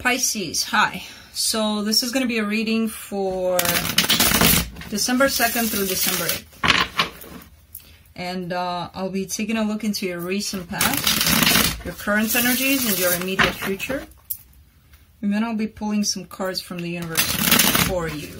Pisces, hi. So this is going to be a reading for December 2nd through December 8th. And I'll be taking a look into your recent past, your current energies, and your immediate future. And then I'll be pulling some cards from the universe for you.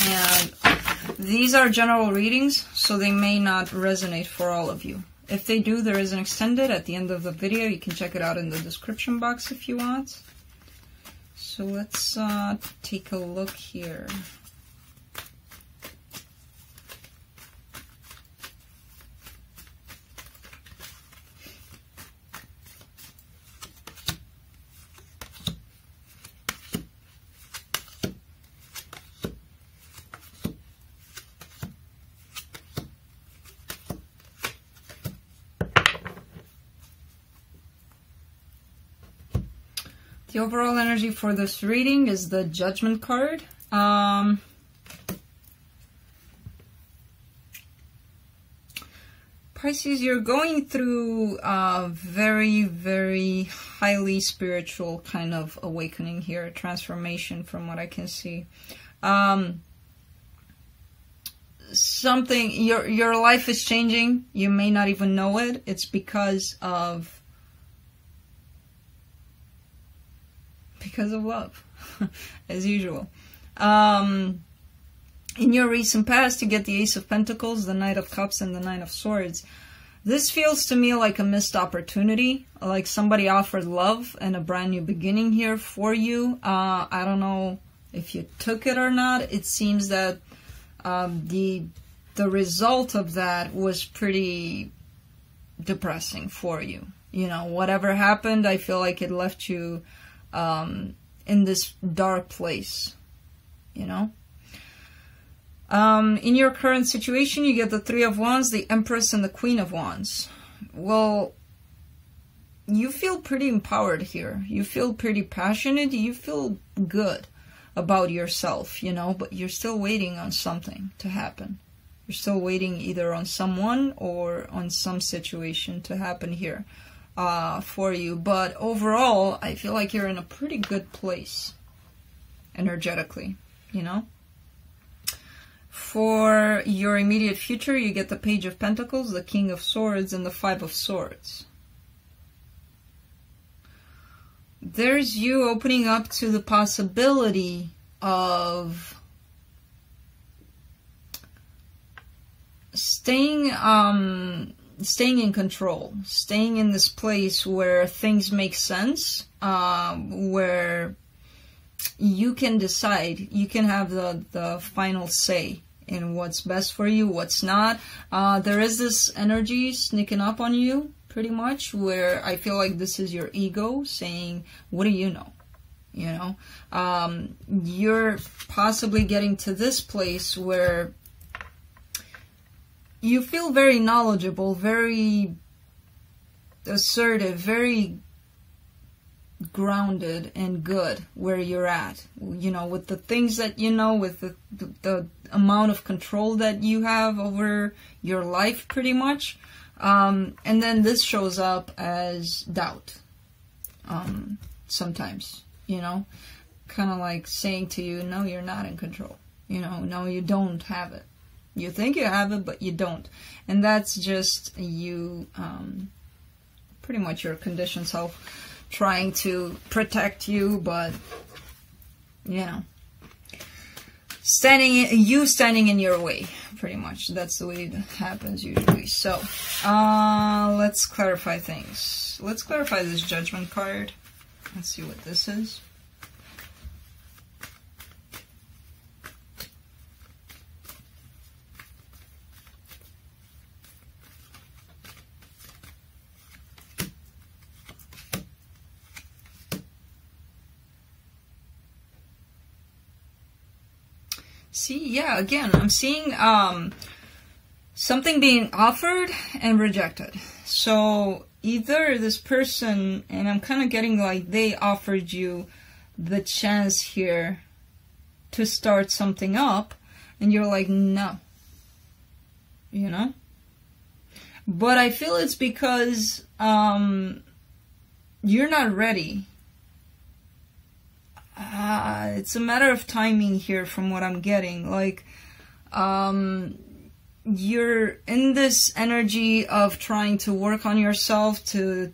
And these are general readings, so they may not resonate for all of you. If they do, there is an extended at the end of the video. You can check it out in the description box if you want. So let's take a look here. The overall energy for this reading is the Judgment Card. Pisces, you're going through a very, very highly spiritual kind of awakening here, transformation from what I can see. Your life is changing. You may not even know it. It's because of love, as usual. In your recent past, you get the Ace of Pentacles, the Knight of Cups, and the Nine of Swords. This feels to me like a missed opportunity, like somebody offered love and a brand new beginning here for you. I don't know if you took it or not. It seems that the result of that was pretty depressing for you. You know, whatever happened, I feel like it left you in this dark place, you know. In your current situation, you get the Three of Wands, the Empress, and the Queen of Wands. Well, you feel pretty empowered here. You feel pretty passionate. You feel good about yourself, you know, but you're still waiting on something to happen. You're still waiting either on someone or on some situation to happen here. For you, but overall I feel like you're in a pretty good place energetically, you know. For your immediate future, you get the Page of Pentacles, the King of Swords, and the Five of Swords. There's you opening up to the possibility of staying in control, staying in this place where things make sense, where you can decide, you can have the final say in what's best for you, what's not. There is this energy sneaking up on you, pretty much, where I feel like this is your ego saying, what do you know? You know, you're possibly getting to this place where you feel very knowledgeable, very assertive, very grounded and good where you're at. You know, with the things that you know, with the amount of control that you have over your life, pretty much. And then this shows up as doubt. Sometimes, you know, kind of like saying to you, no, you're not in control. You know, no, you don't have it. You think you have it, but you don't. And that's just you, pretty much your conditioned self trying to protect you, but, you know, standing in your way, pretty much. That's the way it happens usually. So, let's clarify things. Let's clarify this Judgment card. Let's see what this is. See, yeah, again, I'm seeing something being offered and rejected. So either this person, and I'm kind of getting like they offered you the chance here to start something up, and you're like, no. You know? But I feel it's because you're not ready. it's a matter of timing here from what I'm getting. Like, you're in this energy of trying to work on yourself, to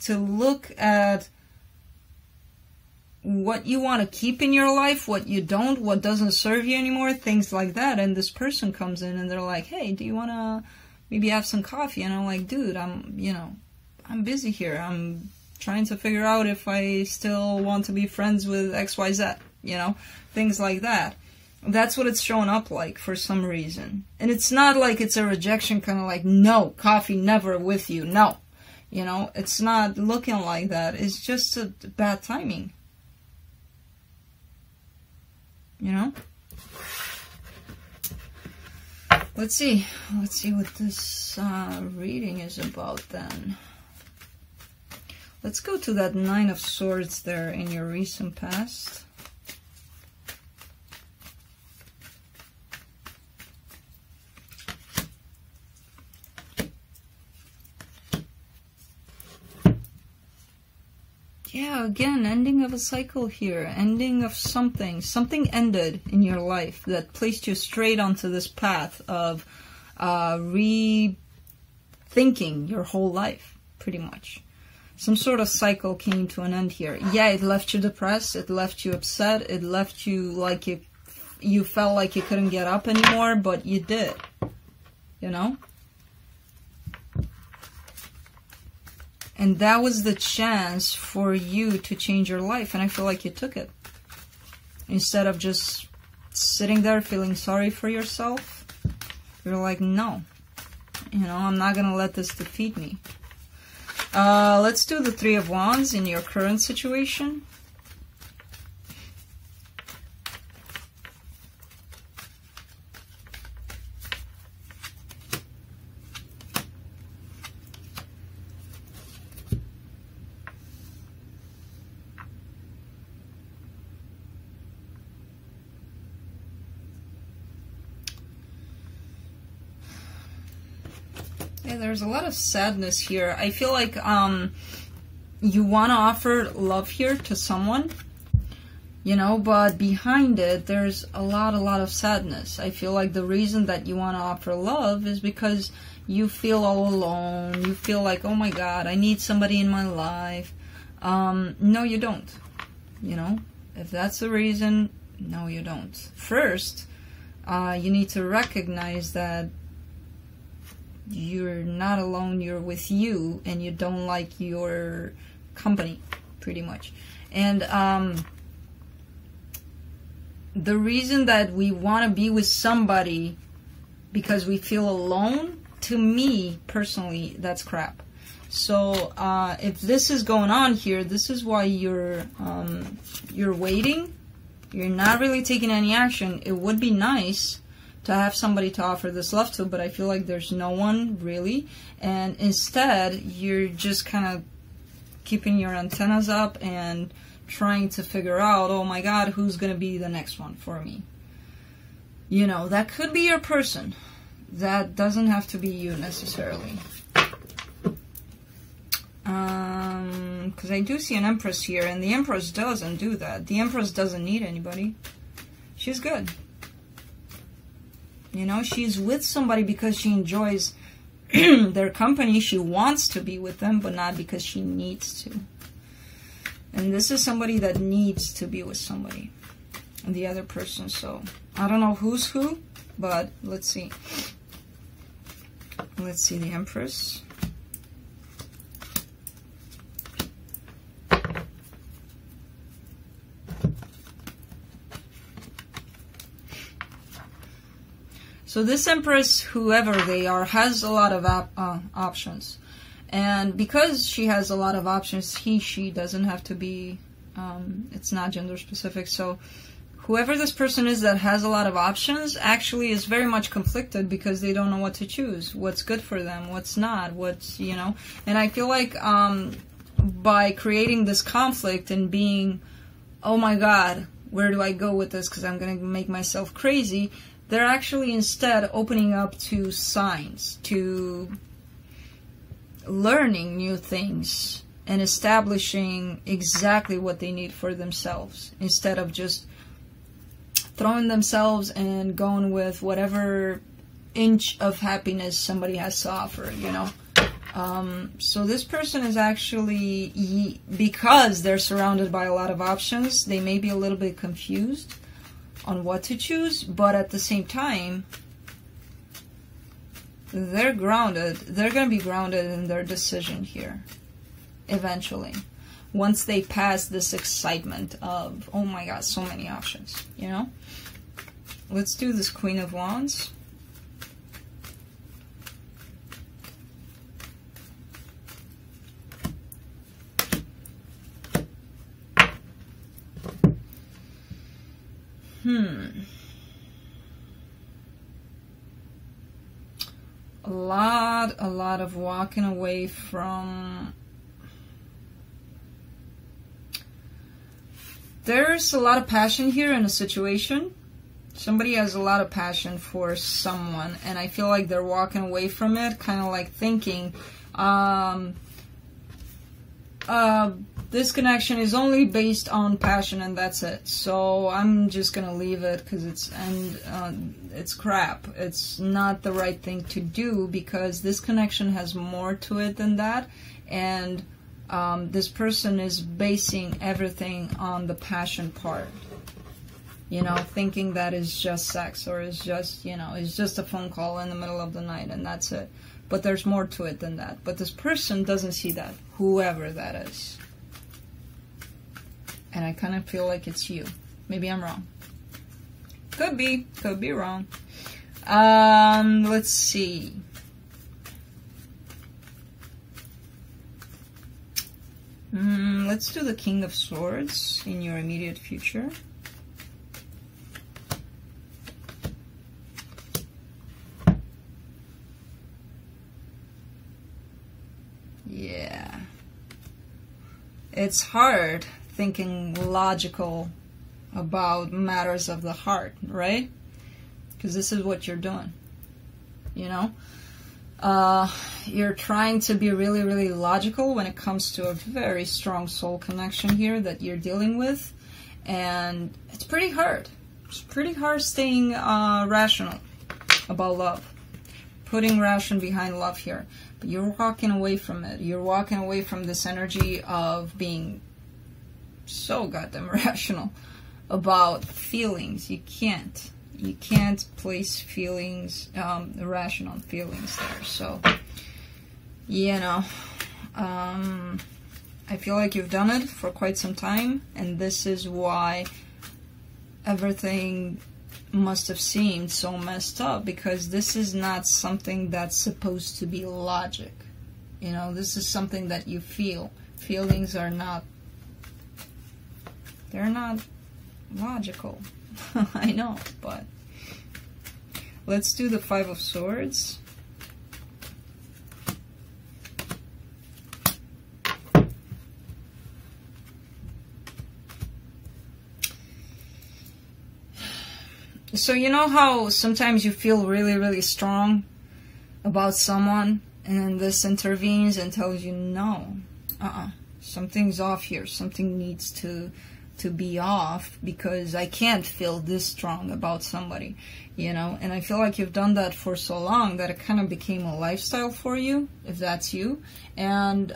look at what you want to keep in your life, what you don't, what doesn't serve you anymore, things like that. And this person comes in and they're like, hey, do you want to maybe have some coffee? And I'm like, dude, I'm busy here. I'm trying to figure out if I still want to be friends with XYZ, things like that. That's what it's showing up like for some reason. And it's not like it's a rejection, kind of like, no, coffee never with you, no. It's not looking like that. It's just a bad timing. Let's see what this reading is about then. Let's go to that Nine of Swords there in your recent past. Yeah, again, ending of a cycle here, ending of something. Something ended in your life that placed you straight onto this path of rethinking your whole life, pretty much. Some sort of cycle came to an end here. Yeah, it left you depressed, it left you upset, it left you like you felt like you couldn't get up anymore, but you did, And that was the chance for you to change your life, and I feel like you took it. Instead of just sitting there feeling sorry for yourself, you're like, no, I'm not gonna let this defeat me. Let's do the Three of Wands in your current situation. There's a lot of sadness here. I feel like you want to offer love here to someone, but behind it there's a lot of sadness. I feel like the reason that you want to offer love is because you feel all alone. You feel like, oh my God, I need somebody in my life. No, you don't. If that's the reason, no, you don't. First, you need to recognize that you're not alone, you're with you, and you don't like your company, pretty much. And the reason that we want to be with somebody because we feel alone, to me, personally, that's crap. So if this is going on here, this is why you're waiting. You're not really taking any action. It would be nice to have somebody to offer this love to, but I feel like there's no one really, and instead you're just kind of keeping your antennas up and trying to figure out, oh my God, who's gonna be the next one for me? That could be your person. That doesn't have to be you necessarily. Because I do see an Empress here, and the Empress doesn't do that. The Empress doesn't need anybody. She's good. She's with somebody because she enjoys their company. She wants to be with them, but not because she needs to. And this is somebody that needs to be with somebody. And the other person, so I don't know who's who, but let's see. Let's see the Empress. So this Empress, whoever they are, has a lot of options. And because she has a lot of options, she doesn't have to be, it's not gender specific. So whoever this person is that has a lot of options actually is very much conflicted because they don't know what to choose. What's good for them, what's not, And I feel like by creating this conflict and being, oh my God, where do I go with this because I'm going to make myself crazy, they're actually instead opening up to signs, to learning new things, and establishing exactly what they need for themselves, instead of just throwing themselves and going with whatever inch of happiness somebody has to offer, you know. So this person is actually, because they're surrounded by a lot of options, they may be a little bit confused on what to choose, but at the same time, they're grounded. They're going to be grounded in their decision here, eventually, once they pass this excitement of, oh my god, so many options, you know. Let's do this Queen of Wands. A lot of walking away from. There's a lot of passion here in a situation. Somebody has a lot of passion for someone, and I feel like they're walking away from it, kind of like thinking, this connection is only based on passion and that's it. So I'm just gonna leave it because it's crap. It's not the right thing to do, because this connection has more to it than that, and this person is basing everything on the passion part. You know, thinking that is just sex, or is just, you know, it's just a phone call in the middle of the night and that's it. But there's more to it than that. But this person doesn't see that, whoever that is. And I kind of feel like it's you. Maybe I'm wrong. Could be wrong. Let's see. Let's do the King of Swords in your immediate future. Yeah. It's hard thinking logical about matters of the heart, right? Because this is what you're doing, you know? You're trying to be really, really logical when it comes to a very strong soul connection here that you're dealing with. And it's pretty hard. It's pretty hard staying rational about love. Putting ration behind love here. But you're walking away from it. You're walking away from this energy of being so goddamn rational about feelings. You can't place feelings, rational feelings there. So, you know, I feel like you've done it for quite some time, and this is why everything must have seemed so messed up, because this is not something that's supposed to be logic. You know, this is something that you feel. Feelings are not, they're not logical. I know, but let's do the Five of Swords. So you know how sometimes you feel really, really strong about someone, and then this intervenes and tells you, no, something's off here. Something needs to be off, because I can't feel this strong about somebody, you know? And I feel like you've done that for so long that it kind of became a lifestyle for you, if that's you. And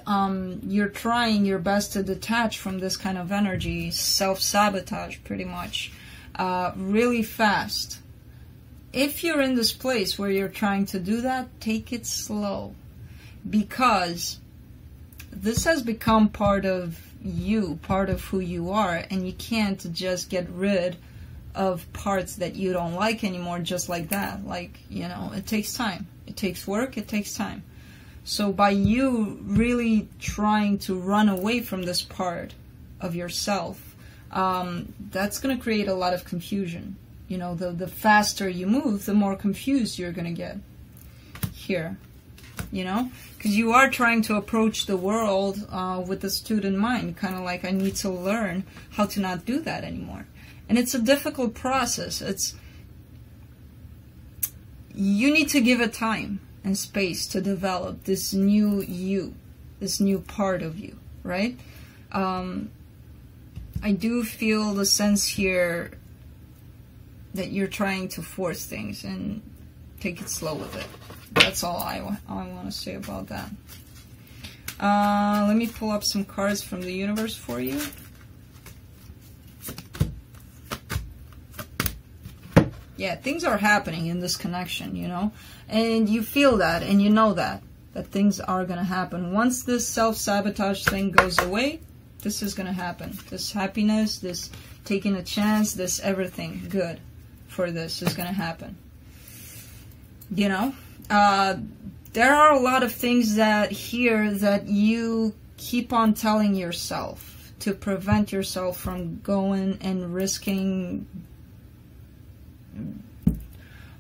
you're trying your best to detach from this kind of energy, self-sabotage pretty much, really fast. If you're in this place where you're trying to do that, take it slow, because this has become part of you, part of who you are, and you can't just get rid of parts that you don't like anymore just like that. Like, you know, it takes time. It takes work, it takes time. So by you really trying to run away from this part of yourself, that's going to create a lot of confusion. You know, the faster you move, the more confused you're going to get here. You know, because you are trying to approach the world with the student mind, kind of like, I need to learn how to not do that anymore. And it's a difficult process. You need to give it time and space to develop this new you, this new part of you, right? I do feel the sense here that you're trying to force things and take it slow with it. That's all I want to say about that. Let me pull up some cards from the universe for you. Yeah, things are happening in this connection, you know, and you feel that, and you know that things are going to happen. Once this self-sabotage thing goes away, this is going to happen. This happiness, this taking a chance, this everything good for this is going to happen. You know, there are a lot of things that you keep on telling yourself to prevent yourself from going and risking.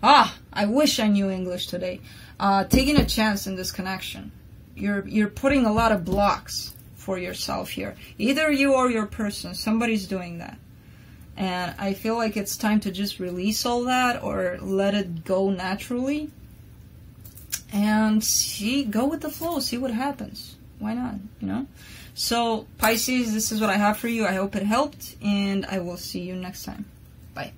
I wish I knew English today. Taking a chance in this connection. You're putting a lot of blocks for yourself here. Either you or your person. Somebody's doing that. And I feel like it's time to just release all that or let it go naturally. And go with the flow. See what happens. Why not? You know? So, Pisces, this is what I have for you. I hope it helped. And I will see you next time. Bye.